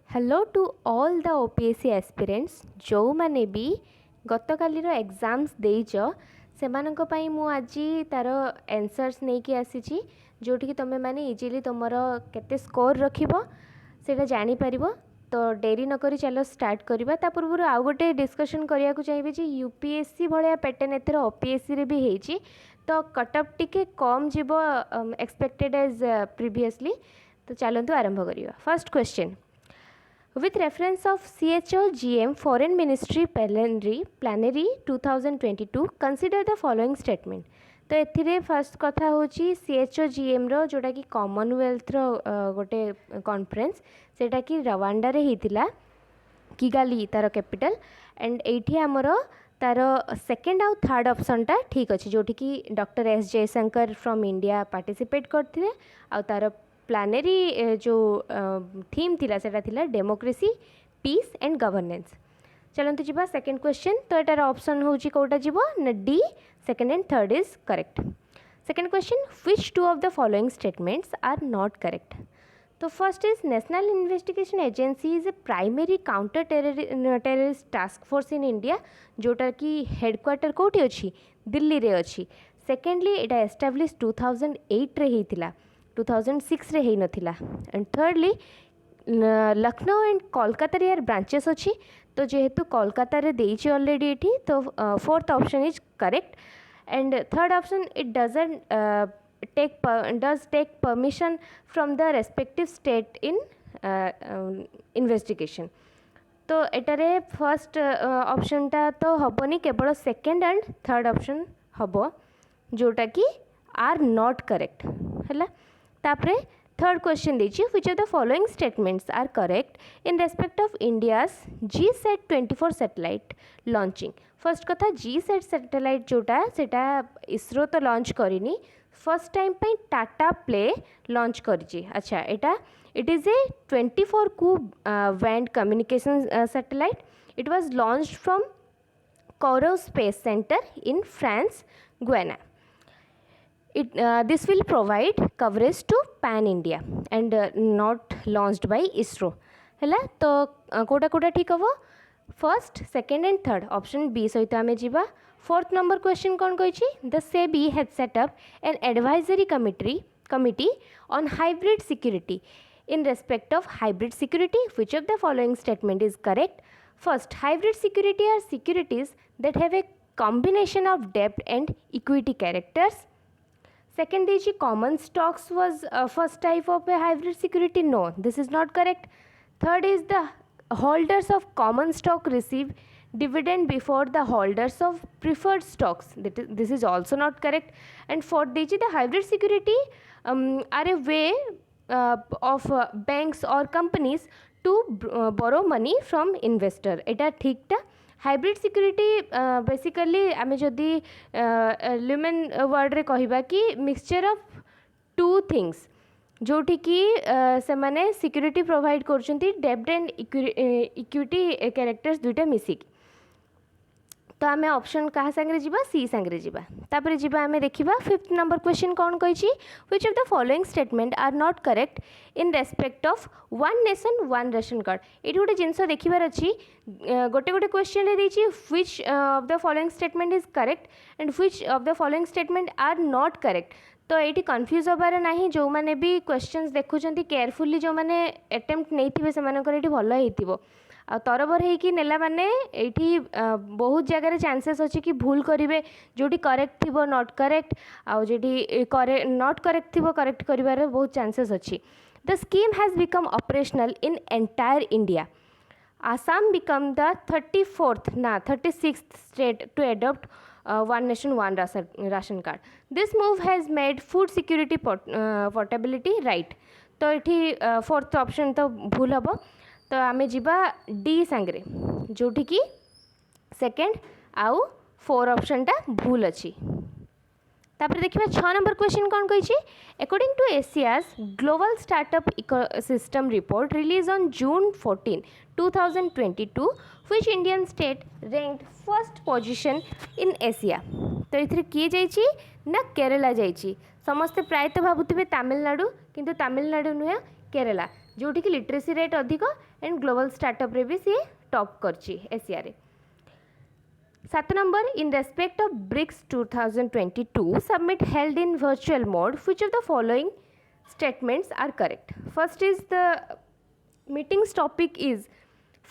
Hello to all the OPSC aspirants जो माने भी गतकालीर एग्जाम्स देइच सेमानक पई मु आज तार आंसर्स नहीं कि आसी जोठी तुम मैंने इजिली तुम केते स्कोर रखिबो सेटा जानी परिबो। तो डेरी नक चलो स्टार्ट करवा ता पूर्व आउ गोटे डिस्कशन करिया को चाहिए जे यूपीएससी भाया पैटर्न एथर ओपीएससी रे भी हेची तो कटअप टिके कम जीव एक्सपेक्टेड एज प्रीवियसली। तो चलतु आरंभ करिया। First question, with reference of CHOGM Foreign Ministry Plenary 2022 consider the following statement। तो एथिरे फर्स्ट कथा होची CHOGM रो जोटा कि कॉमनवेल्थ रो गोटे कॉन्फ्रेंस सेटा कि रवांडा रे हितिला किगाली तार कैपिटल एंड एठी हमरो तार सेकेंड आउ थर्ड ऑप्शन टा ठीक अच्छे जोठी कि doctor S Jaishankar from India participate करथिले आउ तार प्लानेरी जो थीम थिला सेटा थिला डेमोक्रेसी पीस एंड गवर्नेंस। चलते जी सेकेंड क्वेश्चन। तो एटार ऑप्शन होची कोटा जीवो न D, second and third is correct. Second question, which two of the following statements are not correct. तो first is national investigation agency is a primary counter terrorist task force in India जोटा कि headquarter कोठी अछि दिल्ली रे अछि। Secondly एटा establish 2008 रे हितिला 2006 रे नथिला। And thirdly Lucknow and Kolkata यार ब्रांचेस अच्छी तो जेहेतु कोलकाता रे देइछि ऑलरेडी एठी तो fourth option is correct. And third option it does take permission from the respective state in investigation. तो एटारे फर्स्ट ऑप्शन टा तो हबनी केवल सेकेंड एंड थर्ड ऑप्शन हबो जोटा कि आर नॉट करेक्ट हैला। तापरे थर्ड क्वेश्चन दीजिए, which of the following statements are correct in respect of India's GSAT-24 satellite launching. First कथा GSAT सैटेलाइट जोटा सेटा इसरो तो लॉन्च करिनी, फर्स्ट टाइम पे टाटा प्ले लॉन्च करिछि। अच्छा एटा it is a 24 Ku band communication satellite. It was launched from Kourou space centre in France Guiana. This will provide coverage to pan India and not launched by ISRO हैला। तो कोटा कोटा ठीक हम first second and third option बी सहित आम जा। Fourth number question कौन कही, the SEBI has set up an advisory committee on hybrid security in respect of hybrid security, which of the following statement is correct। First, hybrid security are securities that have a combination of debt and equity characters। Second is common stocks was first type of a hybrid security, no this is not correct। Third is the holders of common stock receive dividend before the holders of preferred stocks, this is also not correct। And fourth is the hybrid security are a way of banks or companies to borrow money from investor, एटा ठीक टा। Hybrid security basically आम जदि lumen word रे कहबा कि mixture of two things जोठी कि से माने सिक्योरिटी प्रोवाइड करछंती डेब्ट एंड इक्विटी कैरेक्टर्स दुईटा मिसिक। तो आम ऑप्शन कहा सांगे जीवा, सी सांगे जीवा। तापर जीवा आम देखिबा फिफ्थ नंबर क्वेश्चन कौन कही, which of the following statement are not correct in respect of one nation one ration card. ये गोटे जिनस देखिबार अच्छी गोटे गोटे क्वेश्चन रे देछि which of the following statement is correct and which of the following statement are not correct. तो ये confuse हबार ना, जो मैंने भी क्वेश्चंस देखुं केयरफुली जो मैंने अटेम्प्ट नहीं से भल हो तरबर होगी नेला माने एठी बहुत जगह चांसेस अच्छी कि भूल करेंगे जोटी करेक्ट थी नॉट करेक्ट आउ जेठी नॉट करेक्ट थी करेक्ट करिवार बहुत चांसेस अच्छी। The scheme has become operational in entire India. Assam become the 36th state to adopt one nation one ration card। this move has made food security portability right। तो ये fourth option तो भूल हम। तो आम जीवा डी सांगे जोठी कि सेकेंड आउ फोर ऑप्शन टा भूल अच्छी। तापर देखिए 6 नंबर क्वेश्चन कौन कही, according to Asia's global startup ecosystem report release on June 14, 2022 which Indian state ranked first position in Asia. तो ये किए जाइए ना केरला जाइए। समस्ते प्रायतः भावुवे तमिलनाडु किंतु तमिलनाडु नुहे केरला। जोठी कि लिटरेसी रेट अधिक एंड ग्लोबल स्टार्टअप रे भी सी टॉप करची एशिया रे। 7 number, in respect of BRICS 2022 summit held in virtual mode, which of the following statements are correct? First is the meeting's topic is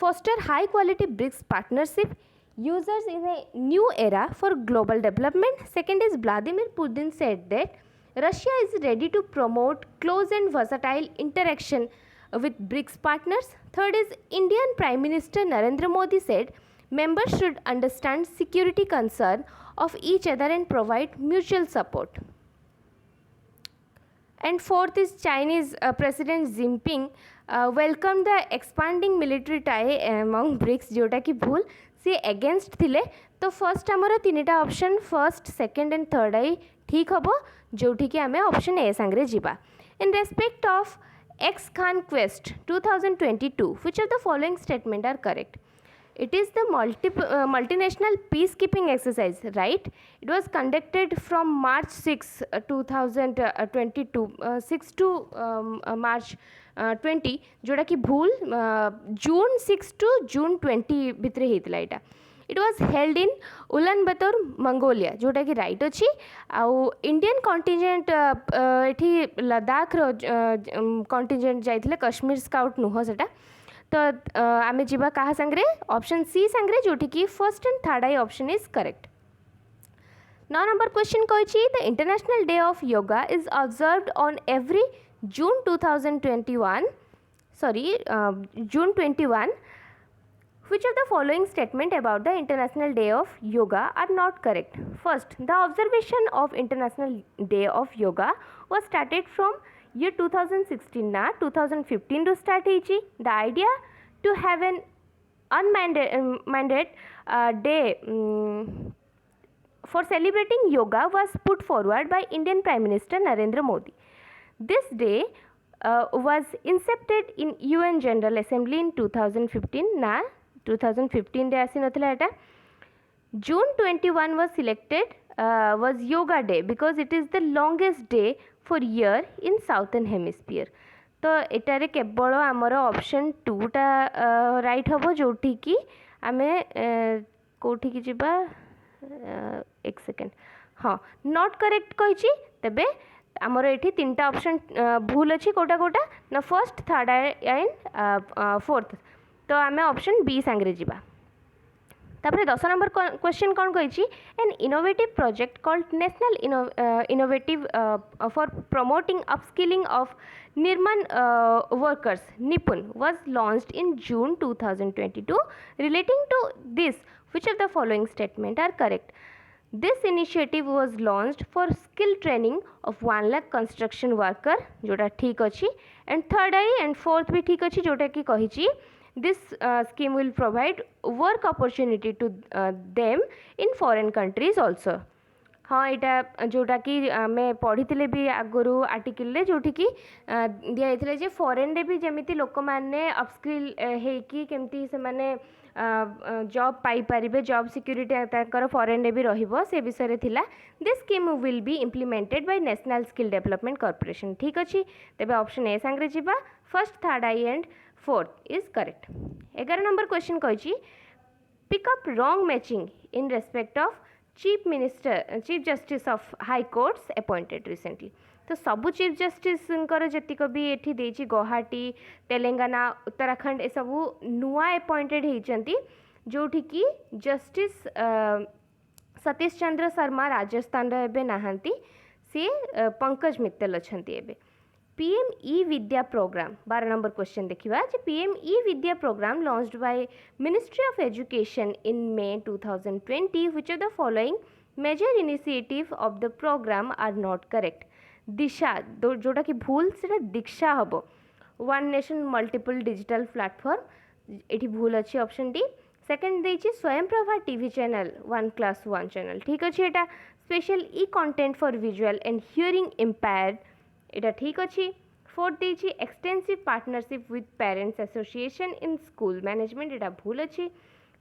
foster high quality BRICS partnership, users in a new era for global development. Second is Vladimir Putin said that Russia is ready to promote close and versatile interaction with BRICS partners. Third is Indian Prime Minister Narendra Modi said members should understand security concern of each other and provide mutual support. And fourth is Chinese President Xi Jinping welcomed the expanding military tie among BRICS, जोटा कि भूल से against थिले। तो first आमर तीनटा option first second and third आई ठीक हम जोठी कि आमे ऑप्शन ए सांगरे जीवा। In respect of ex Khaan Quest 2022 which of the following statement are correct? It is the multinational peacekeeping exercise, right? It was conducted from March 6, 2022, 6 to March 20, जोटा कि भूल June 6 to June 20 भितर होता इटा। It was held in Ulaanbaatar, Mongolia, जोटा कि right अच्छी। आउ इंडियन कॉन्टिजेंट एठी लद्दाख कॉन्टिजेंट जाइथिले, कश्मीर स्काउट नुह सेटा। तो आमे जीवा कहा संगरे ऑप्शन सी संगरे जोठी की first and third I option is correct. 9 number question कहिछि the international day of yoga is observed on every June 2021 June 21. Which of the following statement about the International Day of Yoga are not correct? First, the observation of International Day of Yoga was started from year 2016 na 2015 to start ହେଇଛି। The idea to have an unmandated day for celebrating yoga was put forward by Indian Prime Minister Narendra Modi. This day was incepted in UN General Assembly in 2015 na 2015 रे आसी नथिला एटा। June 21 was selected was yoga day because it is the longest day for year in southern hemisphere. तो एटारे केवल आमर option 2 टा right हम जोठी कि आमे कोठी की जीवा एक सेकेंड हाँ नॉट करेक्ट कही तेबे आमर एठी तीनटा ऑप्शन भूल अच्छी कोटा कोटा ना फर्स्ट थर्ड एंड फोर्थ। तो आमे ऑप्शन बी सांगरे जीवा। तापर 10 नंबर क्वेश्चन कौन कही an innovative project called national innovative for promoting upskilling of निर्माण वर्कर्स निपुण was launched in June 2022. Relating to this, which of the following statement are correct? This initiative was launched for skill training of 1 lakh construction worker जोटा ठीक अच्छी and third I and fourth भी ठीक अच्छी जोटा कि कही this scheme will provide work opportunity to them in foreign countries also. हाँ यहाँ जोटा कि आमे पढ़ी भी आगु आर्टिकल जोटी कि दिखाई जे फॉरेन रे भी जमी लोक मैंने अपस्किल होकि केमती से माने जॉब पाई पारिबे जॉब सिक्योरिटी ताकर फॉरेन रे भी रहिबो से विषय थिला। This scheme will be implemented by national skill development corporation ठीक अच्छी तेबे ऑप्शन ए सांगरे जीवा first third I and fourth is correct. 11 number question कही pick up wrong matching in respect of chief justice of high courts appointed recently. तो सबू chief justice जीक भी ये देती गुवाहाटी तेलंगाना उत्तराखंड ए सबू नुआ अपॉइंटेड होती जोठी कि जस्टिस सतीश चंद्र शर्मा राजस्थान एबे नहांती सी पंकज मित्तल अच्छा एबे। PM e Vidya programme 12 number question देखिबा जे PM e Vidya programme launched by ministry of education in May 2020 which of the following major initiative of the programme are not correct? Disha जोटा कि भूल से दीक्षा हम one nation multiple digital platform ये भूल अच्छी ऑप्शन डी। सेकेंड देछि स्वयं प्रभा टीवी चैनल 1+1 चैनल ठीक अच्छे एटा special e content for visual and hearing impaired एटा ठीक अच्छी। फोर्थ देछि extensive partnership with parents association in school management एटा भूल अच्छी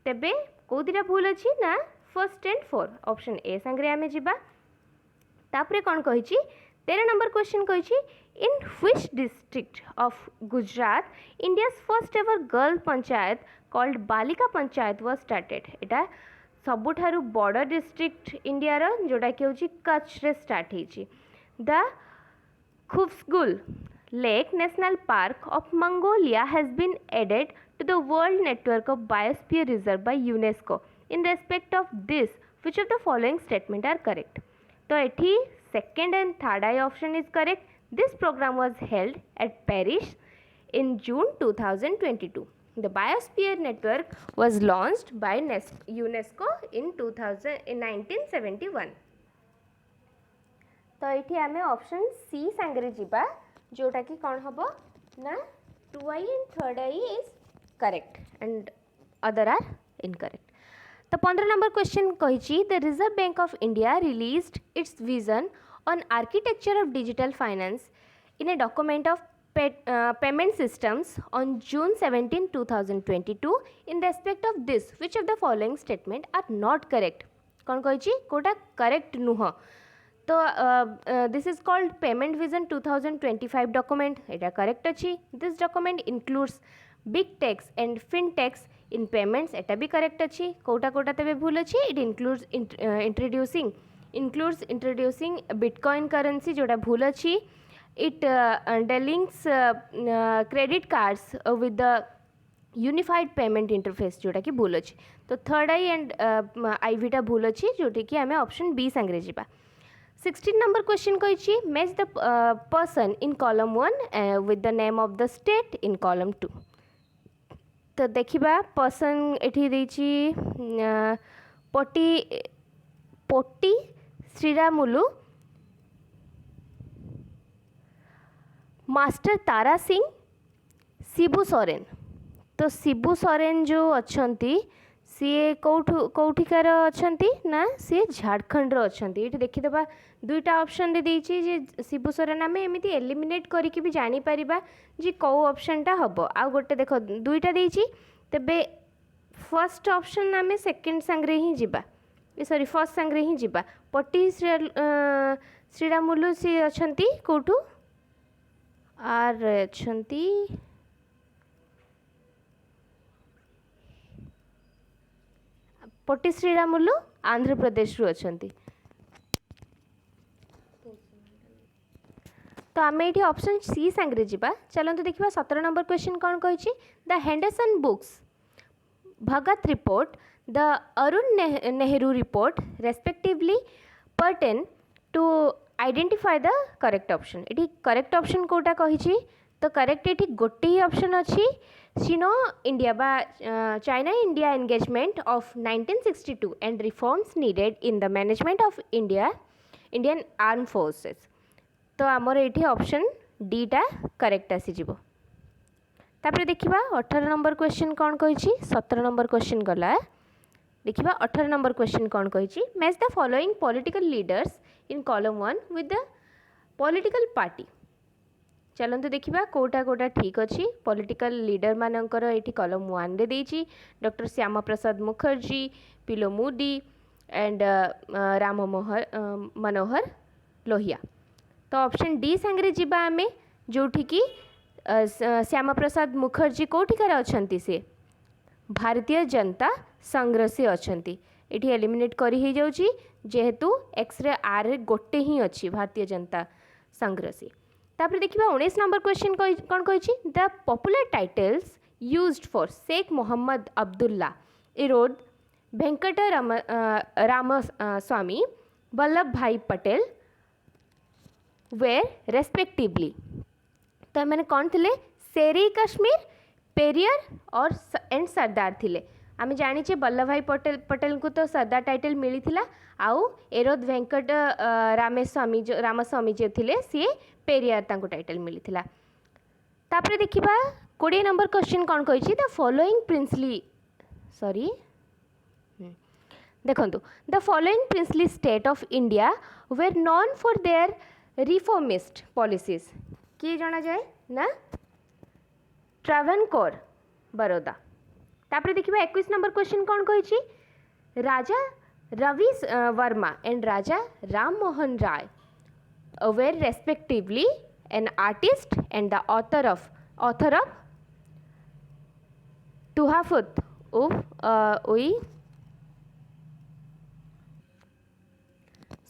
तेबे कोदिरा भूल अच्छी ना first and fourth option A संग्रे आमे जिबा। तापरे कौन कही 13 नंबर क्वेश्चन कही In which district of Gujarat India's first ever girl panchayat called Balika Panchayat was started? एटा सबुठारु बड़ डिस्ट्रिक्ट इंडिया रो जोटा कि होची कच्छ रे स्टार्ट हेची. The Khufsgul Lake National Park of Mongolia has been added to the World Network of Biosphere Reserve by UNESCO. In respect of this, which of the following statement are correct? तो एठी second and third I option is correct. This program was held at Paris in June 2022. The Biosphere Network was launched by UNESCO in 1971. तो ये आम option C सांगे जीवा जोटा कि कौन हम ना 2i and 3i is correct and other are incorrect. तो 15 नंबर क्वेश्चन कही the reserve bank of India released it's vision on architecture of digital finance in a document of payment systems on June 17, 2022. In respect of this, which of the following statement are not correct? कौन कही Kota correct नुह. तो this is called payment vision 2025 document. Etah correct अच्छी. This document includes big techs and fintechs in payments. एटा भी correct अच्छी. कोटा कोटा तबे भूल अच्छी. It includes introducing Bitcoin currency जोड़ा भूल अच्छी. It delinks credit cards with the unified payment interface जोड़ा कि भूल अच्छी. तो थर्ड आई एंड IV टा भूल अच्छी जोटी कि आमे ऑप्शन बी सांगे जीवा. 16 नंबर क्वेश्चन कही match the person in column 1 with the name of the state in column 2. तो देखिबा पर्सन एठी देछि पोटी श्रीरामुलु, मास्टर तारा सिंह, शिबू सोरेन. तो शिबू सोरेन जो अच्छंती सी कौठिकार अच्छंती ना सी झारखंड रो अच्छंती. ये देखीदेबा दुईटा ऑप्शन दे देछि जे शिबू सोरेन आमे एमिति एलिमिनेट करिकि भी जानि परिबा जे कौ ऑप्शनटा हबो. आ गोटे देखो दुईटा देछि तबे फर्स्ट ऑप्शन आमे सेकंड संग्रे ही जिबा सॉरी फर्स्ट संग्रे ही जिबा. पट्टी श्रीरामुलु सी अच्छंती कोठू आर अच्छंती पट्टी श्रीरामुलु आंध्र प्रदेश रु अच्छंती. तो आम ये ऑप्शन सी सांगे जीवा. चलते देखा 17 नंबर क्वेश्चन कौन कही the Henderson books Bhagat report the Arun Nehru report respectively pertain to identify the correct option. ये करेक्ट ऑप्शन कोटा कही तो करेक्ट ये गोटे ही ऑप्शन अच्छी चीनो इंडिया बा China India engagement of 1962 and reforms needed in the management of Indian arm forces. तो आमर ये ऑप्शन डी टा करेक्ट आसीजिवो. तापर देखिबा 18 नंबर क्वेश्चन कौन कही 17 नंबर क्वेश्चन गला. देखिबा 18 नंबर क्वेश्चन कौन कही match the following political leaders in column 1 with the political party. चलते देखिबा कोटा कोटा ठीक अच्छी. पॉलिटिकल लीडर मानकर ये कॉलम 1 रे देछि डॉक्टर श्यामा प्रसाद मुखर्जी, पिलो मोदी एंड राम मनोहर लोहिया. तो ऑप्शन डी सांगे जीवा आमे जोठी कि श्यामा प्रसाद मुखर्जी कोठिकार अच्छंती से भारतीय जनता संघ से अच्छंती. ये एलिमिनेट करी ही जाउची जेहेतु एक्स रे आर रे गोटे ही अच्छी भारतीय जनता संघ से. तापर देखिबा 19 नंबर क्वेश्चन कौन कही the popular titles used for Sheikh Mohammad Abdullah Erode Venkat Ramaswamy Vallabhbhai Patel where respectively. तो मैंने कौन थे शेरी कश्मीर पेरियर और एंड सरदार थिले. आम जाचे वल्लभ भाई पटेल को तो सरदार टाइटल मिली थिला आउ एरोद वेंकट रामस्वामी जो थिले सी पेरियर तांको टाइटल मिली थिला. तापर देखिबा 20 नंबर क्वेश्चन कौन कही द फॉलोइंग प्रिंसली देखंतु the following princely state of India were known for their reformist policies. किए जाना जाए ना ट्रावनकोर बरोदा. तापर देखिबा 21 नंबर क्वेश्चन कौन कही Raja Ravi Varma and Raja Ram Mohan Roy were respectively an artist and the author of Tuhafut ui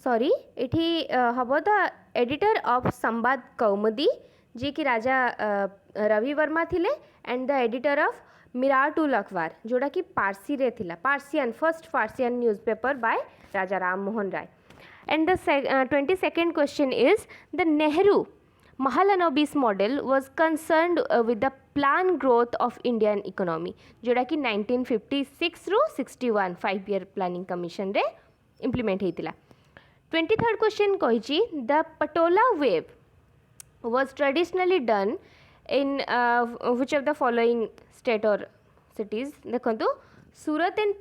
sorry एठी हम the editor of Sambad Kaumudi जी कि राजा रवि वर्मा थिले and the editor of Miratul Akhbar जोड़ा कि पारसी रे थिला Persian first Persian newspaper by Raja Ram Mohan Roy and the 22nd question is the Nehru Mahalanobis model was concerned with the planned growth of Indian economy जोड़ा कि 1956 रू 61 5 year planning commission रे implement हेतिला 23rd क्वेश्चन कहिछि the patola weave was traditionally done in which of the following state or cities देखंतु Surat and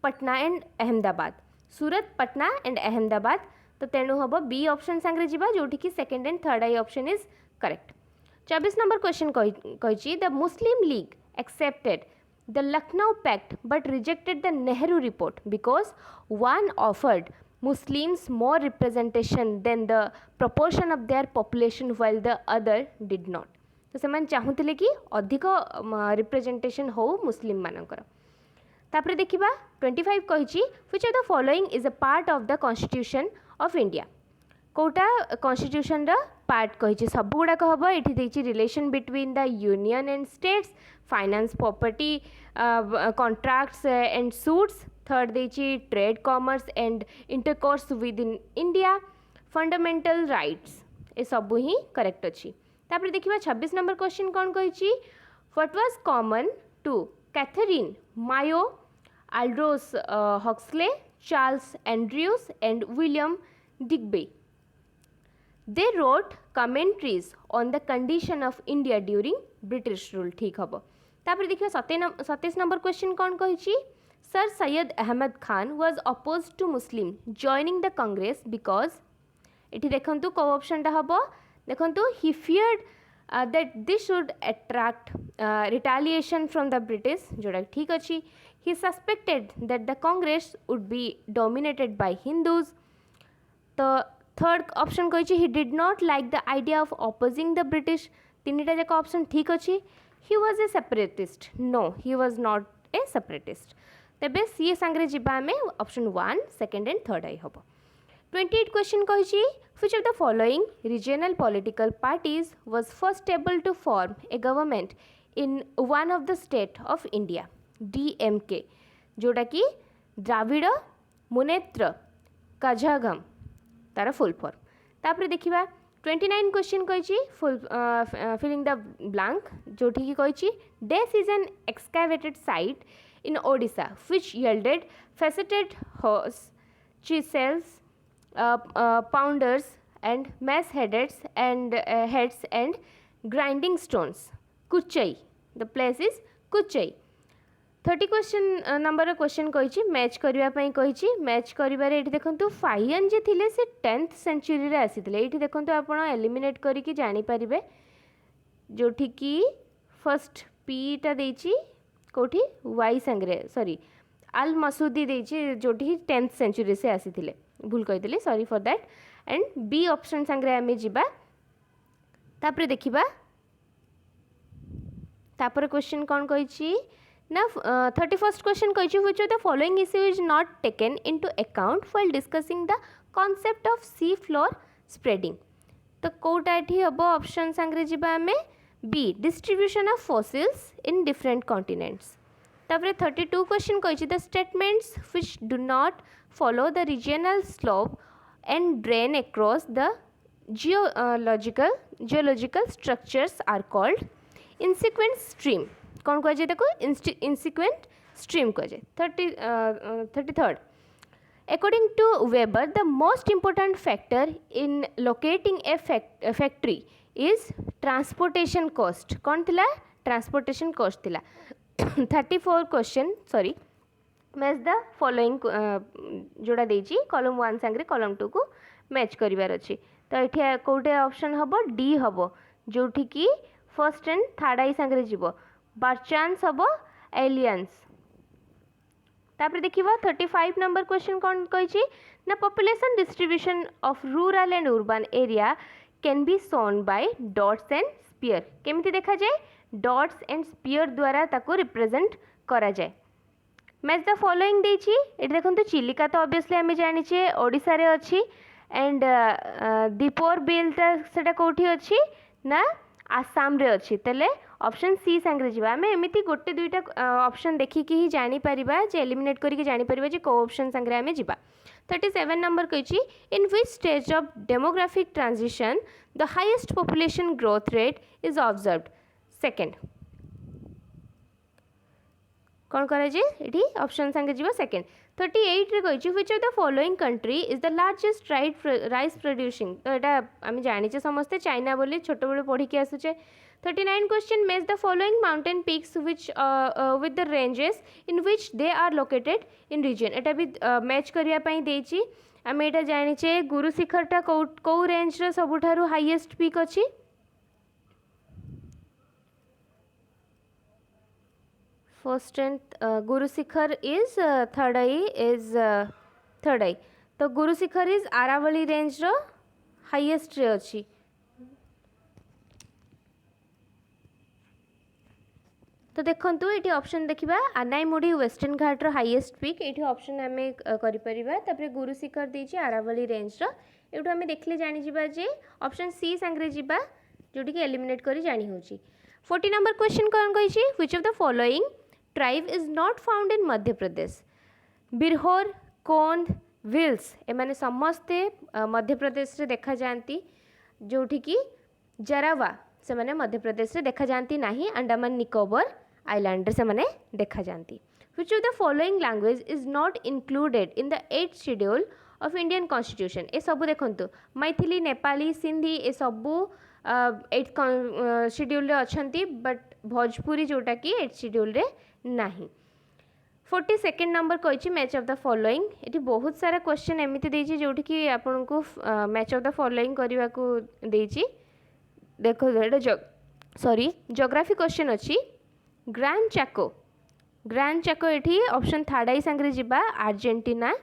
Patna and Ahmedabad Surat Patna and Ahmedabad तो तेणु हम बी ऑप्शन सांगे जीवा जोठी कि second and third I option is correct 24 number question कहिछि the Muslim League accepted the Lucknow pact but rejected the Nehru report because one offered Muslims more representation than the proportion of their population while the other did not. तो से चाहूले कि अधिक representation हो मुस्लिम मानकर तापर देखिबा 25 कहिछि which of the following is a part of the constitution of India कोटा कॉन्स्टिट्यूशन रा पार्ट कहिछि सब गुडा हबो एठी देछि relation between the union and states finance property contracts and suits third देछि trade commerce and intercourse within India fundamental rights ए सब ही करेक्ट अछि तापर देखिबा 26 नंबर क्वेश्चन कोन कहिछि what was common to Katherine Mayo Aldous Huxley, Charles Andrews and William Digby. They wrote commentaries on the condition of India during British rule. ठीक हबो तापर देखिए 27 नंबर क्वेश्चन कौन कहिछि sir Syed Ahmad Khan was opposed to Muslim joining the Congress because एठी देखंतु को option टा हबो देखंतु he feared that this should attract retaliation from the British जोड़ा ठीक अछि he suspected that the Congress would be dominated by Hindus. The third option कहिछि he did not like the idea of opposing the British. तीनटा जाक option ठीक अछि he was a separatist. No, he was not a separatist. तेबे सी संगे जिबा में option 1 second and third आई हबो 28 question कहिछि which of the following regional political parties was first able to form a government in one of the state of India. DMK जोड़ा कि द्राविड़ मुनेत्र कझागम तार full form तापर देखिबा 29 क्वेश्चन कहिछि फुल फिलिंग द ब्लैंक जोठी कि कहिछि डेस is an excavated site in Odisha which yielded faceted horse chisels pounders and mass heads and grinding stones. Kuchai, the place is Kuchai. 30 question number question कहिछि match करिवा पई कहिछि match करिबारे एठी देखंतु फायन जे थिले से 10th सेंचुरी रे आसीथिले एठी देखंतु आपण एलिमिनेट करी कि जानि परिबे जोठी कि फर्स्ट पी टा देछि कोठी वाई संगरे सॉरी अल मसूदी देछि जोठी 10th सेंचुरी से आसीथिले भूल कहितले sorry for that and B option संगरे आमे जिबा तापर देखिबा तापर क्वेश्चन कोन कहिछि ना 31st क्वेश्चन कहिछि which of the following issue is not taken into account while discussing the concept of sea floor spreading तो कोटा एठी हबो ऑप्शन संगरे जिबा आमे B distribution of fossils in different continents तापर 32 क्वेश्चन कहिछि the statements which do not follow the regional slope and drain across the geological structures are called insequent stream कौन कह जाए देखो insequent stream कह जाए 33rd according to Weber the most important factor in locating a factory is transportation cost कौन थिला transportation cost थिला 34 question sorry match the following जोड़ा देछि कॉलम 1 संगे कॉलम 2 को मैच करिवार अछि तो एठी कोटे ऑप्शन हबो डी हबो जोठी कि फर्स्ट एंड थर्ड आई संगे जीवो बाय चांस हबो एलियंस तापर देखिबा 35 नंबर क्वेश्चन कोन कहिछि ना population distribution of rural and urban area can be shown by dots and sphere केमिति देखा जाए डॉट्स एंड स्पीयर द्वारा ताको रिप्रेजेंट करा जाए मैच द फॉलोइंग देछि एटी देखंतु चिलिका तो ऑब्वियसली आमे जानिछे ओडिसा रे अछि एंड दीपोर बिल सेटा कोठी अछि ना आसाम रे अछि तले ऑप्शन सी संगे जीवा आमे एमिति गोटे दुईटा ऑप्शन देखिकी ही जानी परिबा जे एलिमिनेट करिके जानी परिबा जे को ऑप्शन संगे आमे जीवा 37 नंबर कहिछि in which stage of demographic transition the highest population growth rate is observed second कौन करा जे एठी ऑप्शन संगे जीवा सेकंड 38 रे कहिछि which of the following country is the largest rice producing तो एटा आमे जानिचे समस्ते चाइना बोली छोट बेले पढ़ी के आसुचे 39 question match the following mountain peaks which with the ranges in which they are located in region एटा भी मैच करिया पई देछि आमे एटा जानिचे गुरु शिखरटा को रेंज रो सबुठारु हाईएस्ट पीक अछि first and Guru Shikhar is third I तो गुरु शिखर इज आरावली रेंज रो हाईएस्ट रे अछि तो देखंतु एटी ऑप्शन देखिबा आनाईमुडी वेस्टर्न घाट रो हाईएस्ट पीक एटी ऑप्शन आमे करि परिबा तापर गुरु शिखर देछि आरावली रेंज रो एटू आमे देखले जानि जिबा जे ऑप्शन सी संगरे जिबा जोटी के एलिमिनेट करी जानि होछि 40 नंबर क्वेश्चन कोन कहिछि which of the following tribe is not found in Madhya Pradesh Birhor Kond विल्स एमाने समस्ते मध्य प्रदेश रे देखा जानती जोठी की जरावा से माने मध्य प्रदेश रे देखा जानती नाही अंडमान निकोबर आइलैंड से माने देखा जानती which of the following language is not included in the 8th schedule of Indian constitution ए सबु देखंतु मैथिली नेपाली सिंधी ए सबु 8th शेड्यूल रे अछंती बट भोजपुरी जोटा की 8th शेड्यूल रे नाही 42nd नंबर कहिछि मैच ऑफ द फॉलोइंग एटी बहुत सारा क्वेश्चन एमिति देछि जोठी की आपन को मैच ऑफ द फॉलोइंग करबा को देछि देखो एटा सॉरी ज्योग्राफी क्वेश्चन अछि ग्रैंड चाको एठी ऑप्शन थर्ड आई संगे जिबा Argentina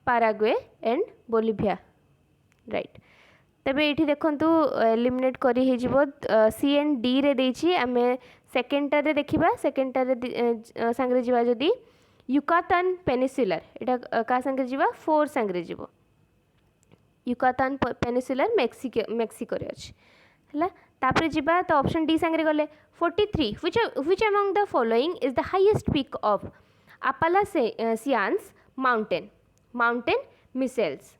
Paraguay and Bolivia right तबे एठी देखंतु एलिमिनेट करी हे जिवो सी एंड डी रे देछि आमे सेकेंड रे देखिबा सेकेंड रे संगे जिबा जदी युकातान पेनिसुलर एटा का संगे जिबा 4 संगे जिवो युकातान पेनिसुलर मेक्सिको रे अछि हला तापर जिबा तो ऑप्शन डी संगे गले 43 which among the following is the highest peak of Appalachians mountain Mitchell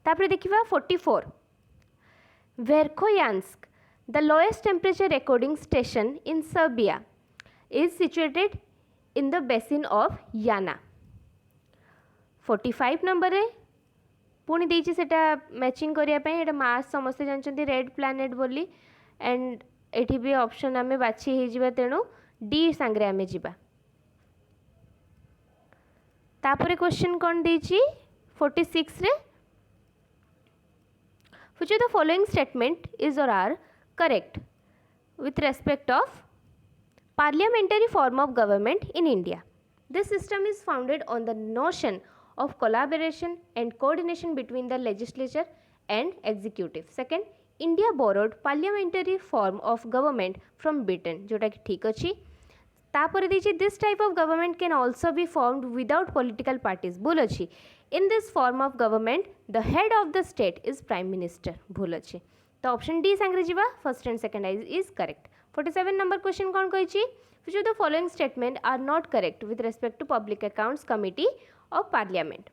तापर देखिबा 44 Verkhoyansk the lowest temperature recording station in Serbia is situated in the basin of Yana 45 number रे पुणी देछि सेटा मैचिंग करिया पई एटा मास समस्त जानचंती रेड प्लैनेट बोली एंड एठी भी ऑप्शन आमे बाछि हे जिबा तेणु डी संगरे आमे जिबा तापरे क्वेश्चन कोन देछि 46 रे which of the following statement is or are correct with respect of parliamentary form of government in India. This system is founded on the notion of collaboration and coordination between the legislature and executive. Second, India borrowed parliamentary form of government from Britain जोटा कि ठीक अछि तापर देछि this type of government can also be formed without political parties भूल अछि in this form of government the head of the state is prime minister भूल अछि तो ऑप्शन डी संगे जिबा first and second is correct 47 number question कोन कहिछि which of the following statement are not correct with respect to public accounts committee of parliament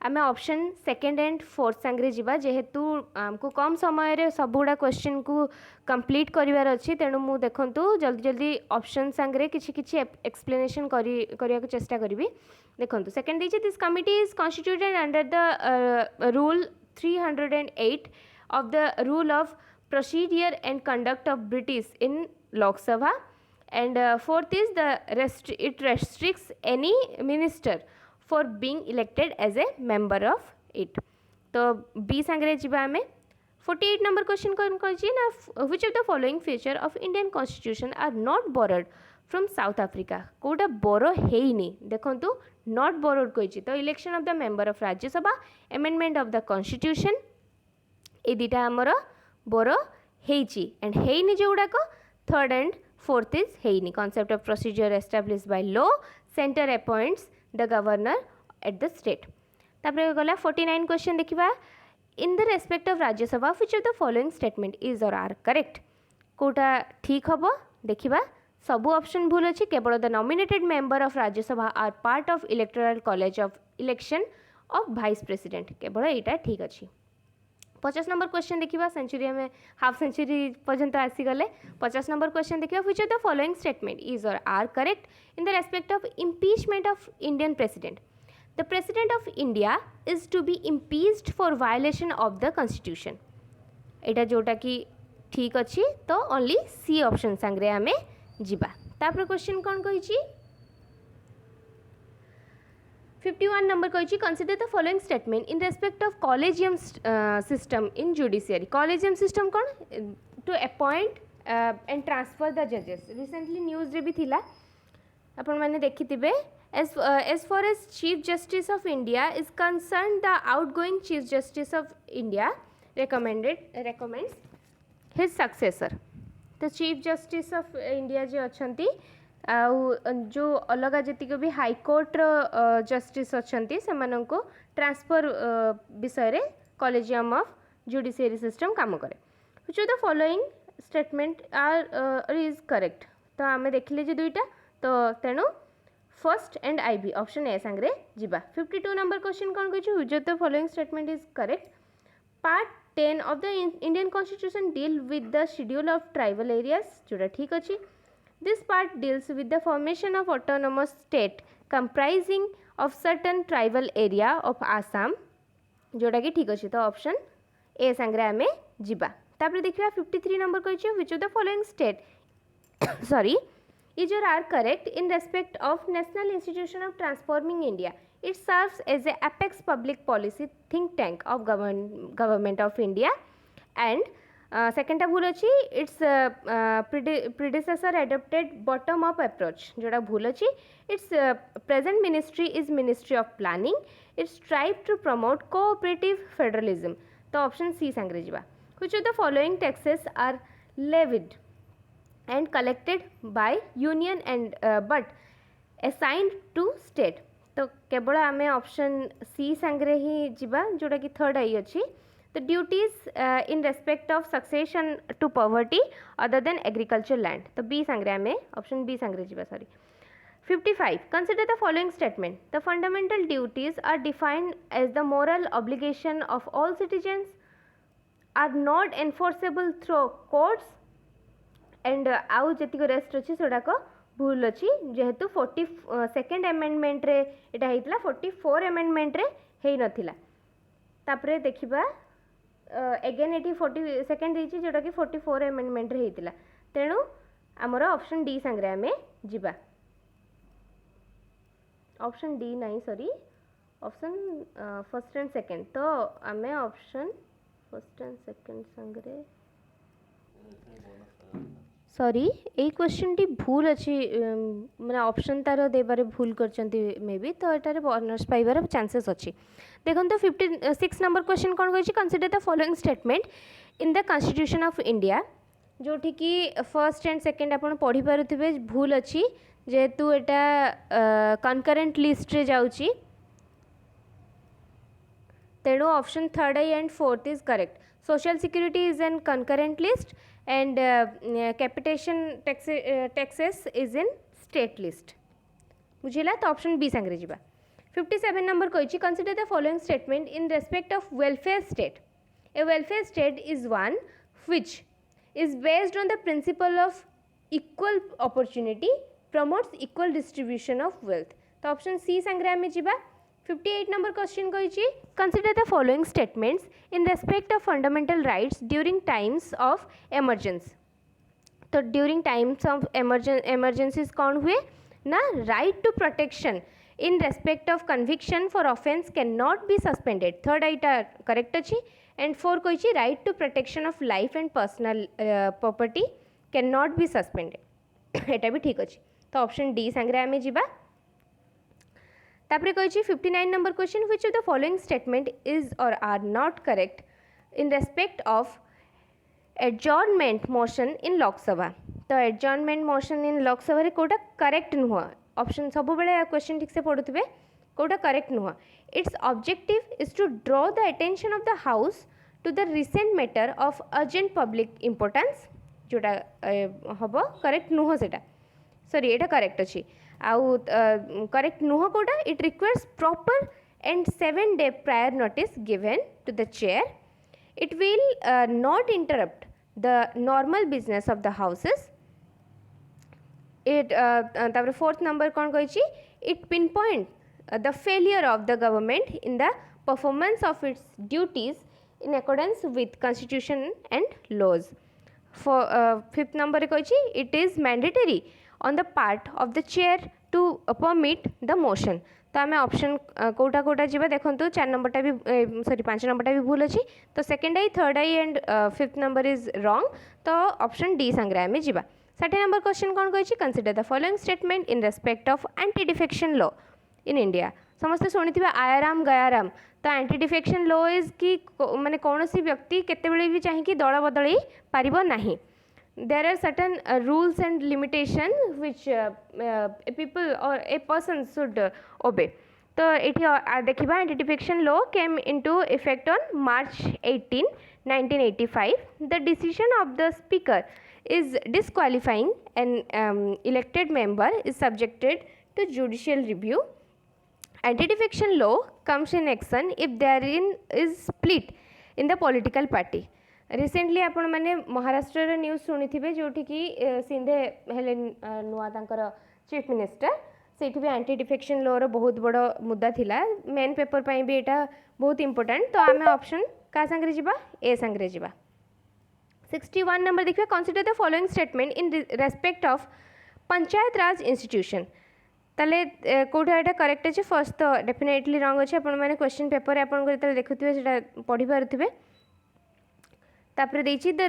आमे option second and fourth संगे जिबा जेहेतु हमको कम समय रे सबुडा क्वेश्चन को कंप्लीट करिवार अछि तेनु मु देखंतु जल्दी जल्दी ऑप्शन संगे किछि किछि एक्सप्लेनेशन करिया को चेष्टा करबी देखंतु सेकंड दिछि this committee is constituted under the rule 308 of the rule of procedure and conduct of British in Lok Sabha and fourth is it restricts any minister for being elected as a member of it. तो B संगे जिबा हमें 48 number question कौन कहिछि ना which of the following feature of Indian constitution are not borrowed from South Africa Kota बोरो हेइनी देखंतु not borrowed कहिछि तो election of the member of राज्य सभा amendment of the constitution ए दुटा आमर बोर हेइची एंड हेइनी जो गुड़ाक थर्ड एंड फोर्थ इज हेइनी concept of procedure establish by law centre appoints the governor at the state तापर गला 49 क्वेश्चन देखिबा in the respect of Rajya Sabha which of the following statement is or are correct कोटा ठीक हबो देखिबा सब option भूल अच्छी केवल the nominated member of Rajya Sabha are part of electoral college of election of vice president केवल यहाँ ठीक अच्छी 50 नंबर क्वेश्चन देखिबा सेंचुरी में हाफ सेंचुरी पर्यंत आसीगले 50 नंबर क्वेश्चन देखिबा which of the following statement is or are correct in the respect of impeachment of Indian president the president of India is to be impeached for violation of the constitution एटा जोटा कि ठीक अच्छी तो only C option सांगरे आमे जिबा तापर question कौन कही 51 नंबर कही consider the following statement in respect of collegium system in judiciary collegium system कौन to appoint and transfer the जजेस रिसेंटली न्यूज रे भी थिला अपन माने देखिथिबे as far as Chief Justice of India is concerned the outgoing Chief Justice of India recommends his successor तो chief justice of India जो अच्छंती जो अलग जीतिक भी हाईकोर्ट जस्टिस अच्छंती से ट्रांसफर विषय रे कॉलेजियम ऑफ जुडिशियरी सिस्टम काम करे which of the following statement are is correct तो आम देखिले जे दुईटा तो तेणु फर्स्ट एंड आईबी ऑप्शन ए सांगरे जिबा 52 नंबर क्वेश्चन कौन कही which of the following statement is correct part 10 of the Indian Constitution deal with the schedule of tribal areas जोड़ा ठीक अच्छी this part deals with the formation of autonomous state comprising of certain tribal area of Assam जोड़ा कि ठीक अच्छी तो option A सांगरे आमे जिबा तापर देखिबा 53 number कहिछि which of the following state sorry is or are correct in respect of National Institution of Transforming India it serves as a apex public policy think tank of government of India and second भूल अच्छी its predecessor adopted bottom up approach जोड़ा भूल अच्छी its present ministry is Ministry of Planning it strive to promote cooperative federalism तो option C सांगरे जिबा which of the following taxes are levied and collected by union and but assigned to state तो केवल आमे option C सांगरे ही जिबा जोड़ा कि third I अच्छी the duties in respect of succession to poverty other than agriculture land तो B सांगरे आमे ऑप्शन बी सांगरे जिबा sorry 55 consider the following statement the fundamental duties are defined as the moral obligation of all citizens are not enforceable through courts and आउ जतिक rest अच्छी सेडाक भूल अच्छी जेहेतु 42nd अमेंडमेंट रे एटा हेतला 44 अमेंडमेंट रे हेई नथिला तापरे देखिबा अगेन एटी 42nd देछि जेटा कि 44 अमेंडमेंट रे हेतिला तेणु हमर ऑप्शन डी संग्रे आमे जिबा ऑप्शन डी नहीं sorry option first and second तो आमे ऑप्शन फर्स्ट एंड सेकंड संग्रे सॉरी ए क्वेश्चन टी भूल अच्छी मैंने ऑप्शन तार देबारे भूल करचंती मे बी तो एटारे बोनस पाइबार चांसेस अच्छी देखो तो 56 नंबर क्वेश्चन कौन कही consider the following statement in the constitution of India जोठी कि फर्स्ट एंड सेकंड आपण पढ़ी पारुथिबे भूल अच्छी जेहेतु एटा कनकरेंट लिस्ट रे जाउची तेणु option third I and fourth is correct social security is an concurrent list and capitation taxes is in state list बुझिला तो ऑप्शन बी सांगरे जिबा 57 नंबर कहिछि consider the following statement in respect of welfare state a welfare state is one which is based on the principle of equal opportunity promotes equal distribution of wealth तो option C सांगरे आमे जिबा 58 number question कही consider the following statements in respect of fundamental rights during times of emergency तो during times of emergencies कौन हुए ना right to protection in respect of conviction for offence can not be suspended third आईटा correct अच्छी and four कही right to protection of life and personal property can not be suspended एटा भी ठीक अच्छी तो ऑप्शन डी सांगरे आमे जिबा तापरे कही 59 number question which of the following statement is or are not correct in respect of adjournment motion in Lok Sabha. तो adjournment motion in Lok Sabha रे कोटा correct नुह ऑप्शन सब बेले क्वेश्चन ठीक से पढ़ुथिबे कोटा करेक्ट नुह. Its objective is to draw the attention of the house to the recent matter of urgent public importance जोटा हम करेक्ट नुह सेटा सॉरी एटा करेक्ट अच्छी आउ करेक्ट नुह कोटा it requires proper and 7 day prior notice given to the chair. It will not interrupt the normal business of the houses. It तापर fourth number कौन कही it pinpoint the failure of the government in the performance of its duties in accordance with constitution and laws. For fifth number कही it is mandatory on the part of the chair to permit the motion. तो आम option Kota Kota जी देखो 4 नंबरटा भी sorry 5 नंबरटा भी भूल अच्छी तो second I third I and fifth number is wrong तो ऑप्शन डी सांगे आम जा. 60 नंबर क्वेश्चन कौन कही consider the following statement in respect of anti defection law in India. समस्ते शुणी आयाराम गयाराम तो एंटी डिफेक्शन लॉ इज कि माने कौन सी व्यक्ति केतेबेले भी चाहिए दल बदल पारिबो नाही. There are certain rules and limitations which a people or a person should obey. तो ये देखिए anti defection law came into effect on March 18, 1985. The decision of the speaker is disqualifying an elected member is subjected to judicial review. Anti-defection law comes in action if there is split in the political party. Recently आपण मैंने Maharashtra news शुणी थे जोटि कि सिंधे हेले नुआ तांकर chief minister से भी एंटी डिफेक्शन लॉ रो बहुत बड़ मुद्दा थिला मेन पेपर पाई भी एटा बहुत इंपोर्टेंट. तो आम ऑप्शन का संगे जीवा ए संगे जीवा. 61 नंबर देखिए consider the following statement in respect of panchayat Raj institution. ताले कोठा एटा करेक्ट अछि फर्स्ट तो डेफिनेटली रॉन्ग अछि आपण माने क्वेश्चन पेपर आपण को जते देखुथिबे सेटा पढि पारुथिबे. तापर देछि the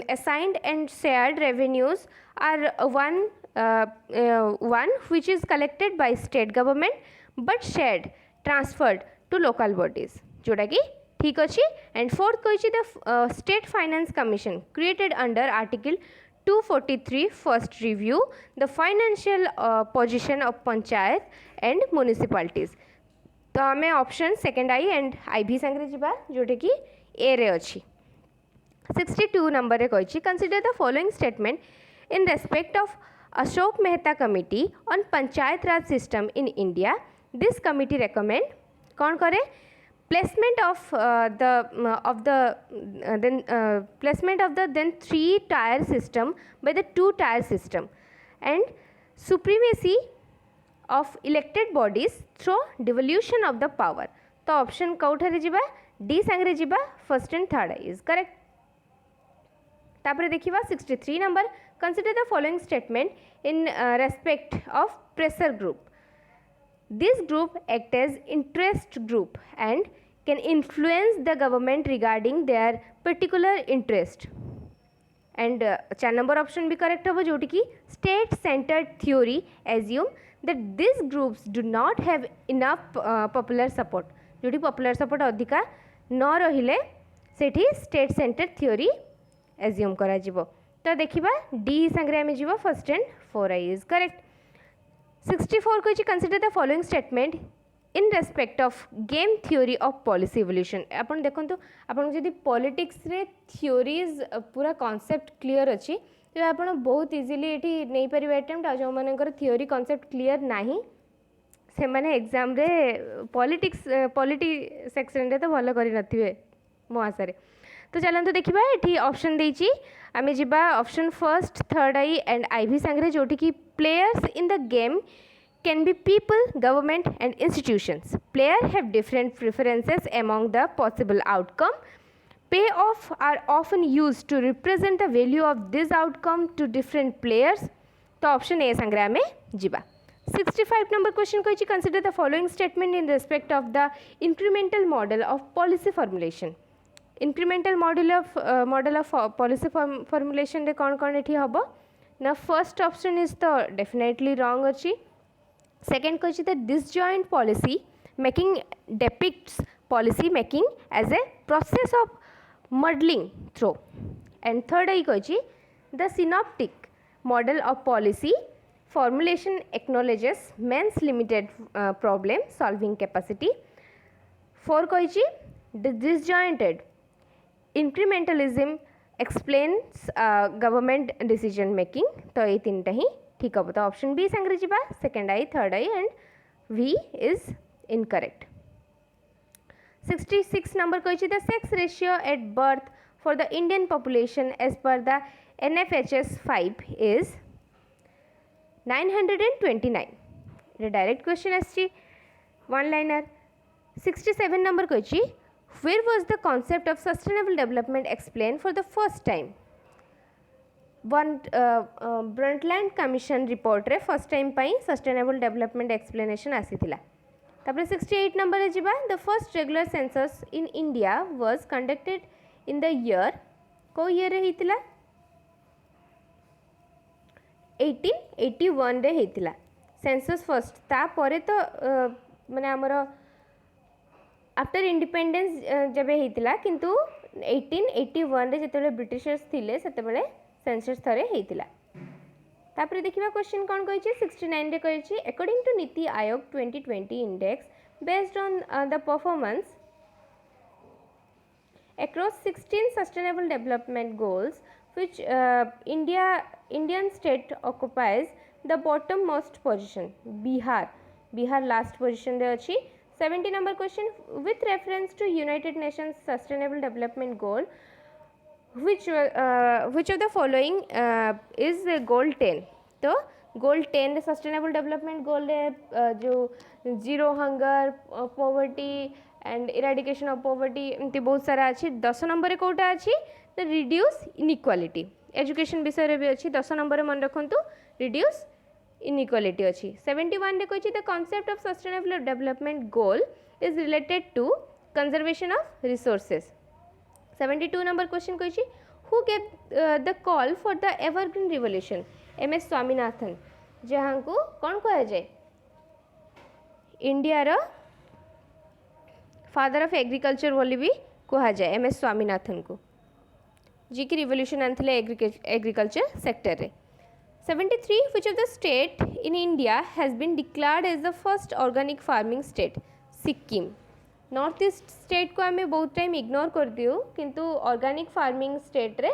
assigned and shared revenues are one which is collected by state government but shared transferred to local bodies जोटा कि ठीक अच्छी. एंड फोर्थ कही the state finance commission created under article 243 first review the financial position of panchayat and municipalities. तो आम option second I and I भी संगे जीवा जोटा कि ए रे अच्छी. 62 नंबर रे कही consider the following statement in respect of Ashok Mehta committee on panchayat Raj system in India. This committee recommend कौन करे placement of the then 3 tier system by the 2 tier system and supremacy of elected bodies through devolution of the power. तो option कौठारे जीवा D सांगे जीवा first and third is correct. तापर देखिबा 63 number consider the following statement in respect of pressure group. This group act as interest group and can influence the government regarding their particular interest. And 4 number option भी correct होगा जोटी कि state centered theory assume that these groups do not have enough popular support. जोटी popular support अधिका न रहिले सेठी state centered theory assume करा जिवो. तो देखिबा D संग्रह में जिवो first and 4 is correct. 64 कही consider the following statement in respect of game theory of policy evolution. आपन देखंतु आपन जदि पॉलिटिक्स रे थ्योरीज पूरा कांसेप्ट क्लियर अच्छी तो आपन बहुत इजीली एठी नै परिबे अटेम्प्ट आ जो मानकर थ्योरी कांसेप्ट क्लियर नाही से माने एग्जाम रे पॉलिटिक्स पॉलिटी सेक्शन रे तो भलो करि नथिबे मो आशा रे. तो चलंतु देखिबा एठी ऑप्शन देछि आमे जिबा option first third I and I भी संगे जोटी कि players in the game can be people, government and institutions. Players have different preferences among the possible outcome. Payoff are often used to represent the value of this outcome to different players. तो option A संग्रह में जीवा. 65 number question कही consider the following statement in respect of the incremental model of policy formulation. Incremental model of policy formulation रे कौन कौन एठी हबो ना फर्स्ट ऑप्शन इज तो डेफिनेटली रॉन्ग अच्छी. सेकेंड कही the disjoint policy making depicts policy making as a process of muddling through. And third I कही the synoptic model of policy formulation acknowledges men's limited problem solving capacity. Four कही the disjointed incrementalism explains government decision making. तो ये तीनटा ही ठीक हम तो option B संगे जीवा second I third I and V is incorrect 66 number कही the sex ratio at birth for the Indian population as per the NFHS 5 is 929 ये डायरेक्ट क्वेश्चन आसी वन लाइनर 67 नंबर कही where was the concept of sustainable development explained for the first time one Brundtland Commission report रे first time पाई sustainable development explanation आसीथिला तापर 68 number रे जिबा the first regular census in India was conducted in the year को year रे हितिला 1881 रे हितिला census first ता परे तो माने हमरो आफ्टर इंडिपेंडेंस जब होता किंतु 1881 रे जिते ब्रिटिशर्स थिले सेतेबेले सेंसस थरे होता तापर देखिबा क्वेश्चन कौन कही 69 रे कही according to NITI Aayog 2020 index based on the performance across 16 sustainable development goals which Indian state occupies the bottommost position. Bihar last position रे अछि 70 number question with reference to United Nations Sustainable Development Goal which of the following is goal 10 तो goal 10 sustainable development goal जो zero hunger poverty and eradication of poverty एमती बहुत सारा अच्छी 10 number Kota अच्छी the reduce inequality education विषय रे भी अच्छी 10 नंबर मन रखंतु reduce inequality अच्छी 71 रे कही the concept of sustainable development goal is related to conservation of resources 72 number question कही who gave the call for the evergreen revolution MS Swaminathan जहाँ को कौन कहा जाए इंडिया रो फादर ऑफ एग्रीकल्चर बोली भी कहा जाए MS स्वामीनाथन को जी की रिवोल्यूशन आनथिले एग्रीकल्चर सेक्टर रे 73 which of the state in India has been declared as the first organic farming state Sikkim north east state को आम बहुत टाइम इग्नोर कर दियो किंतु ऑर्गेनिक फार्मिंग स्टेट रे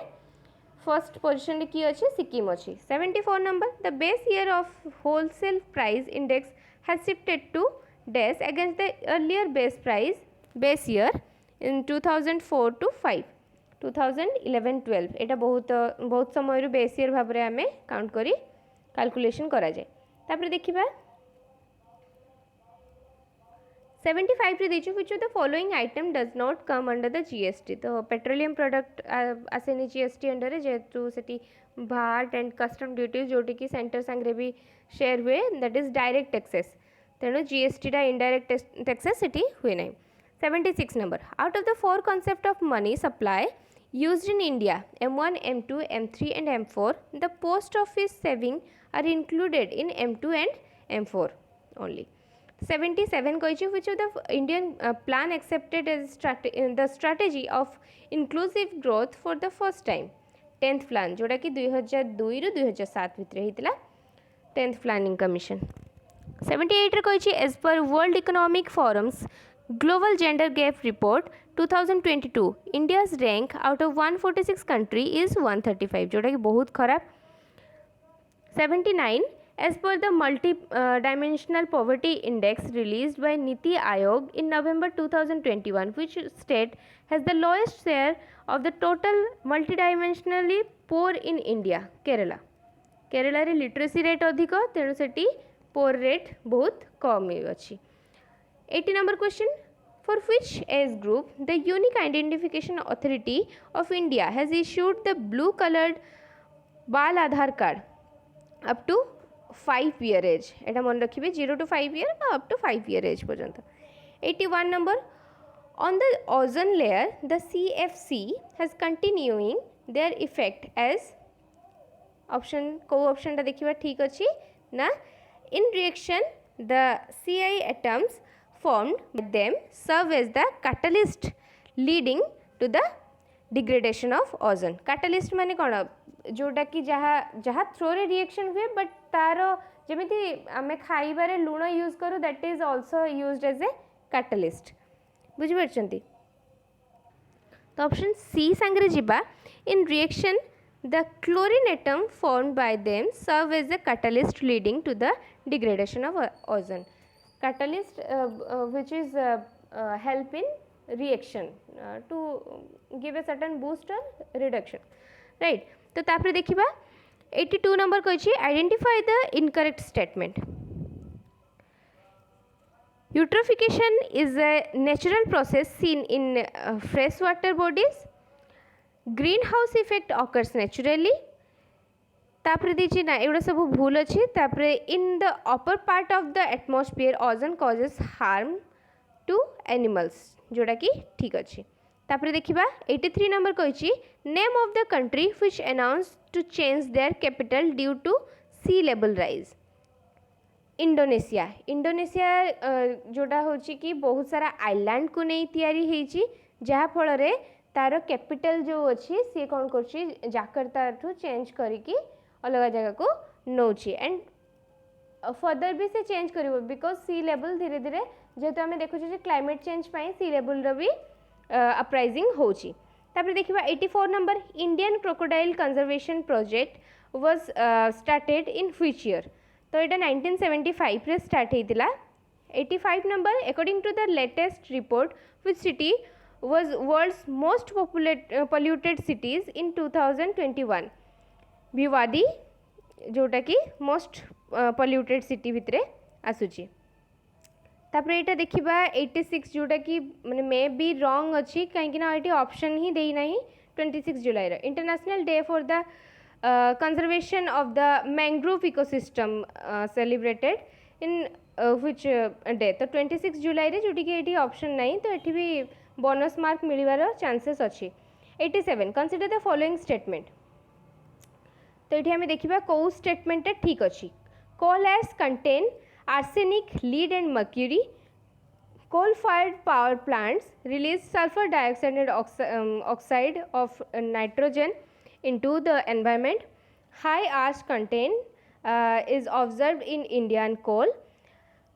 फर्स्ट पोजीशन रे की अछि सिक्किम अछि 74 number the base year of wholesale price index has shifted to dash against the earlier base year in 2004 to 5 2011-12 एटा बहुत समय बेस ईयर भाव आम काउंट करी कैलकुलेशन करा जाए तापर देखिबा 75 रे देखियो which of the following item does not come under the GST तो पेट्रोलियम प्रोडक्ट आसेनी जीएसटी अंडर रे जेतु सेटी VAT एंड कस्टम ड्यूटीज जोटी की सेंटर संगे भी शेयर हुए दैट इज डायरेक्ट टैक्सेस तेणु जीएसटी टा इनडायरेक्ट टैक्सेस सेटी हुए नहीं 76 number out of the four concept of money supply used in India M1 M2 M3 and M4 the post office saving are included in M2 and M4 only 77 कही which of the Indian plan accepted as the strategy of inclusive growth for the first time 10th plan जोड़ा कि 2002 ରୁ 2007 भितर होता 10th planning commission 78 रे कही as per World Economic Forum's Global Gender Gap Report 2022 India's rank out of 146 country is 135 जोड़ा कि बहुत खराब 79 as per the multi-dimensional poverty index released by Niti Aayog in November 2021 which state has the lowest share of the total multidimensionally poor in India Kerala रे literacy rate अधिक तेणु सेठी poor rate बहुत कम अछि 80 number question for which age group the Unique Identification Authority of India has issued the blue colored Bal Aadhaar card up to 5 year age एटा मन रखिबे 0 to 5 year বা up to 5 year age पर्यंत 81 number on the ozone layer the CFC has continuing their effect as option को option टा देखिबा ठीक अछि ना in reaction the Ci atoms formed with them serve as the catalyst leading to the degradation of ozone catalyst माने कौन जोटा कि जहाँ जहाँ थ्रो रे रिएक्शन हुए बट तार जमी आम खाइबारे लुण यूज करूँ that is also used as a catalyst बुझिपारछंती। तो ऑप्शन सी सांगरे जिबा in reaction the chlorine atom formed by them serve as a catalyst leading to the degradation of ozone. Catalyst which is help in reaction to give a certain boost or reduction, right? तो तापर देखिबा 82 number कहिछि identify the incorrect statement. Eutrophication is a natural process seen in freshwater bodies. Green house effect occurs naturally तापर दीची ना एगुड़ा सब भूल अच्छी तापर in the upper part of the atmosphere ozone causes harm to animals जोड़ा कि ठीक अच्छी। तापर देखिबा 83 नंबर कहिछि name of the country which announce to change their capital due to sea level rise. Indonesia Indonesia जोड़ा होची कि बहुत सारा आइलैंड को नहीं तैयारी हेची जहाँ फल रे तार कैपिटल जो अच्छी सी कौन कर जाकर्ता ठू चेंज करिकी अलग जगह को नौची एंड फर्दर भी से चेंज कर बिकज सी लेवल धीरे धीरे जेहेतु आम देखुचे क्लाइमेट चेंज पाई सी लेवल भी अपराइजिंग होची। तापर देखिबा 84 number Indian crocodile conservation project was started in which year. तो यहाँ 1975 रे स्टार्ट होता। 85 number according to the latest report which city was world's most polluted cities in 2021 Bhiwadi जोटा कि मोस्ट पॉल्यूटेड सिटी भितरे आसुची। तापर एटा देखिबा 86 जोटा कि माने मे बी रॉन्ग अच्छी कहीं ना ये ऑप्शन ही देई नहीं 26 जुलाई रो international day for the conservation of the mangrove ecosystem celebrated in which day. तो 26 जुलाई रे जोटी कि एटी ऑप्शन नहीं तो एठी भी बोनस मार्क मिलवार चांसेस अच्छी। 87 कंसीडर द फॉलोइंग स्टेटमेंट। तो ये आम देखा कौ स्टेटमेंट ठीक अच्छी। Coal ash content arsenic lead and mercury. Coal fired power plants release sulphur dioxide and oxide of nitrogen into the environment. High ash content is observed in Indian coal.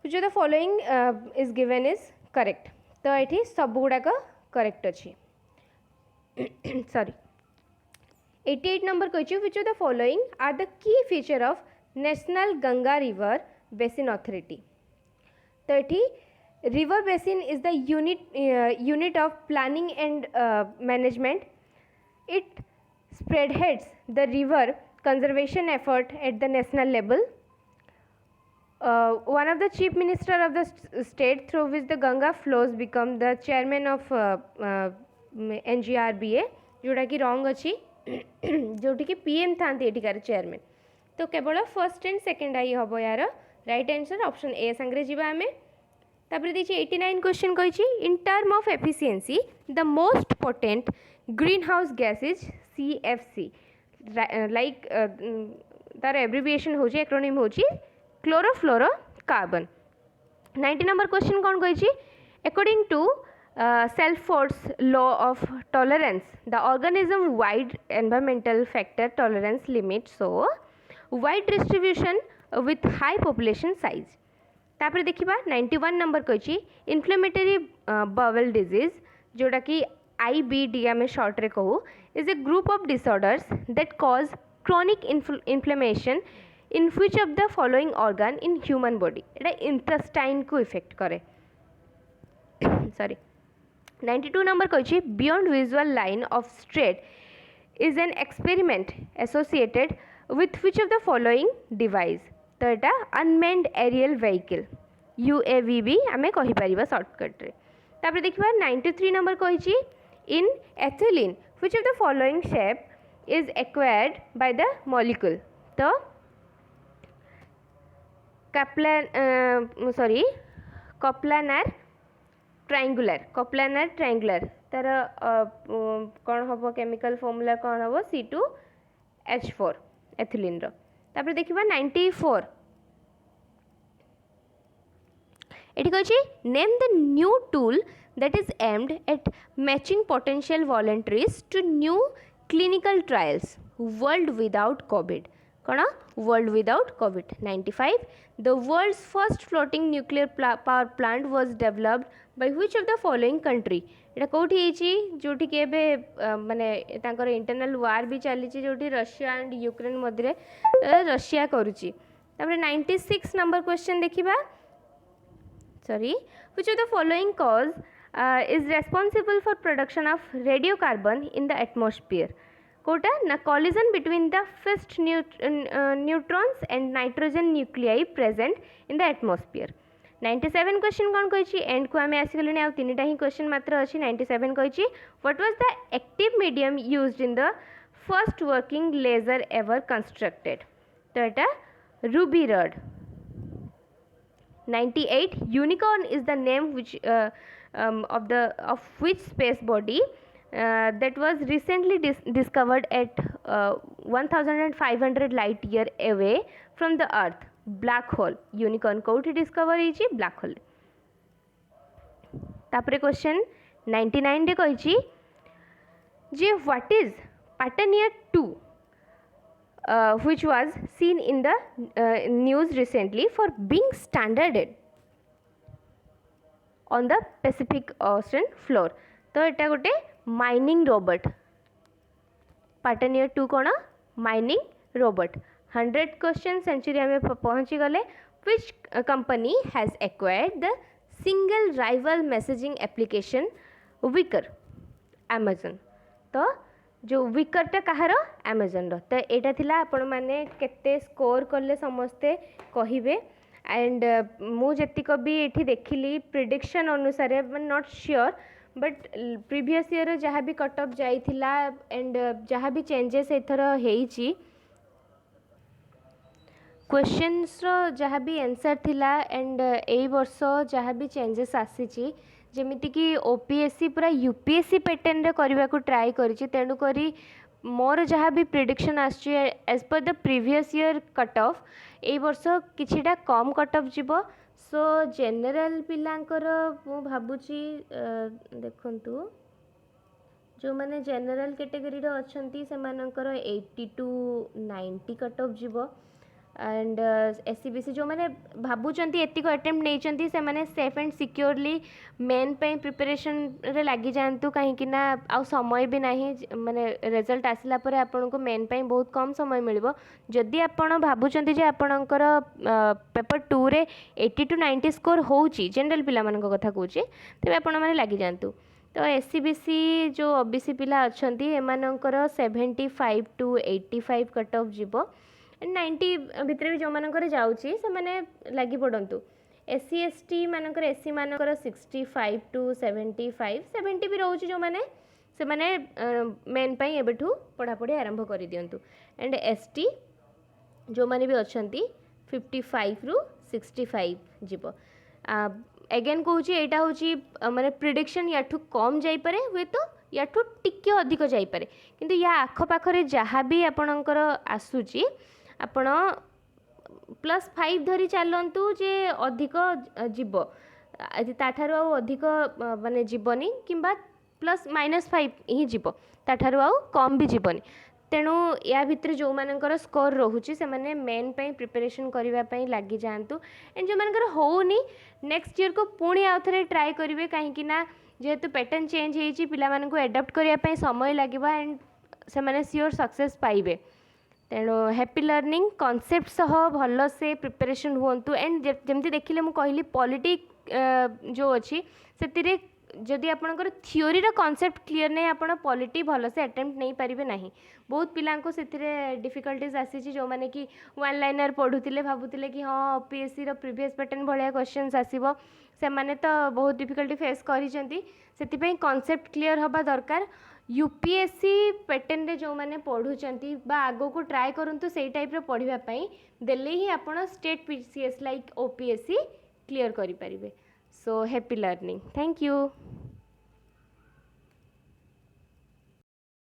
Which of the following is given is correct? तो ये सब गुड़ाक correct अच्छी। Sorry 88 number कही which of the following are the key feature of National Ganga River Basin Authority। तो ये river basin is the unit of planning and management. It spearheads the river conservation effort at the national level. One of the chief minister of the state through which the Ganga flows become the chairman of NGRBA जोटा कि wrong अच्छी जोटी कि PM था एटिकार chairman. तो केवल first and second I हम यार right answer option A सांगे जीवा आम। तापर देखिए 89 क्वेश्चन कही in term of efficiency the most potent green house gas is CFC like तार एब्रिविएशन हो एक्रोनिम हो क्लोरोफ्लोरोकार्बन। 90 नंबर क्वेश्चन कौन कही according to Shelford's law of tolerance the organism wide environmental factor tolerance limit so wide distribution with high population size. तापर देखिबा 91 number कही inflammatory bowel disease जोटा कि IBD आम शॉर्ट रे कहू is a group of disorders that cause chronic inflammation in which of the following organ in human body। Etah intestine को effect करे। सॉरी 92 नंबर कही beyond visual line of straight is an experiment associated with which of the following device. तो एटा unmanned aerial vehicle UAV भी आम कहीपर shortcut रे। तापर देखिबा 93 number कही इन ethylene which of the following shape is acquired by the molecule। तो कप्लानार triangular तार कौन हम केमिकल फॉर्मूला कौन हम C2H4 एथिलीन रो। तापर देखिबा 94 एटी कही name the new tool that is aimed at matching potential volunteers to new clinical trials world without COVID. कौन world without COVID. 95 the world's first floating nuclear power plant was developed by which of the following country. एटा कौटी होइछि जोठी के बे माने तांकर internal war भी चली जोठी Russia and Ukraine मध्य Russia करूची. तापर 96 नंबर क्वेश्चन देखिबा. Sorry, which of the following cause is responsible for production of radiocarbon in the atmosphere. कोटा ना collision between the fixed neutrons and nitrogen nuclei present in the atmosphere. 97 question कौन कही and को आम आसगले आ तीन ही question मात्र अच्छी. 97 कही what was the active medium used in the first working laser ever constructed. तो यहाँ ruby rod. 98 unicorn is the name which of which space body that was recently discovered at 1500 light year away from the earth. Black hole. Unicorn कोठी discover होइछि black hole. तापरे question 99 रे कहिछि जे what is Pataneer 2 which was seen in the news recently for being stranded on the Pacific Ocean floor. तो एटा गोटे mining robot. Pataneer 2 कौन mining robot. 100 question century आम पहुँची गले. which company has acquired the single rival messaging application Wicker. Amazon. तो जो विकरटा कहार Amazon रो. तो एटा थिला आपण माने केते स्कोर करले समस्ते कहिबे. एंड मु जतिक भी एठी देखिली प्रिडिक्शन अनुसार not sure but previous year जहाँ भी कट ऑफ जाइथिला एंड जहाँ भी चेंजेस एथर हेइची क्वेश्चंस रो जहाँ भी आंसर थिला एंड एई वर्ष जहाँ भी चेंजेस आसीची जेमिति कि ओपीएससी पूरा यूपीएससी पैटर्न रे करबा को ट्राई करिछि. तेणु करी मोर जहाँ भी प्रिडिक्शन आछि as per the previous year cut off एई वर्ष किछिटा कम कट ऑफ जीवो. सो जनरल पिलांकर मु भाबुछि देखंतु जो माने जनरल कैटेगरी रो अछंती से मानकर 80 to 90 कट ऑफ जीवो. एंड एससीबीसी जो मैंने भावुंट एतिक अटेम्प्ट नहीं से मैंने सेफ एंड सिक्योरली मेन पे प्रिपरेशन रे लगी जातु कहीं आ समय भी ना माने रिजल्ट आसला परे आपन को मेन पे बहुत कम समय मिल. जदि आपन भावुंट जे आपणकर पेपर 2 रे 80 to 90 स्कोर होउची जनरल पिला मान कथा कहूँ तेज आपण मैंने लगी जातु. तो एससीबीसी जो ओबीसी पिला अच्छी एमानकर 75 to 85 कट ऑफ जीव. 90 भितर भी जो मानकर जाउची से माने लगी पड़ंतु. एससी एसटी मानकर एससी मानकर 65 to 75 70 भी रोची जो माने से माने मेन पई एबेठू पढ़ापढ़ी आरंभ कर दियंतु. एंड एसटी जो माने भी अच्छंती 55 ରୁ 65 जीव. एगेन कहूँ एटा हूँ माने प्रिडिक्शन याठू कम जाई पारे हुए तो याठू टिके अधिक जाई पारे किंतु या आखपाखरे जहाँ भी आपणकर आसूची आपण +5 धरी चलतु जे अधिक जीव ताठार अधिक माने जीवनी किंबा +-5 ही जीव ताठार कम भी जीवनी. तेणु या भितर जो मानकर स्कोर रोचे से माने मेन पे प्रिपरेशन करने लगी जातु. एंड जो मानकर होनी नेक्स्ट ईयर को पुणी आउ थे ट्राए करेंगे कहीं जेहेतु पैटर्न चेंज होती पिला मानक एडाप्ट करने समय लगे एंड से माने सियोर सक्सेस पाइबे. तेणु हैप्पी लर्निंग कॉन्सेप्ट सह भल से प्रिपरेशन हुंतु. एंड जमती देखिले मु कहली पॉलिटिक जो अच्छी से जदि आपणकर थियोरी कॉन्सेप्ट क्लीयर नहीं आप पॉलिटी भल से अटेम्प्ट नहीं पारे ना. बहुत पिला से डिफिकल्टीज आसी जो मैंने कि वन लाइनर पढ़ुले भावुले कि हाँ ओपीएससी प्रीवियस पैटर्न भाया क्वेश्चंस आसो से मैंने तो बहुत डिफिकल्टी फेस कर कॉन्सेप्ट क्लीयर हवा दरकार. यूपीएससी पैटर्न रे जो मैंने पढ़ुचंती बा आगो को ट्राए करंतु से टाइप पढ़ाई देले ही आपण state PCS like OPSC clear करि परिबे. So happy learning. Thank you.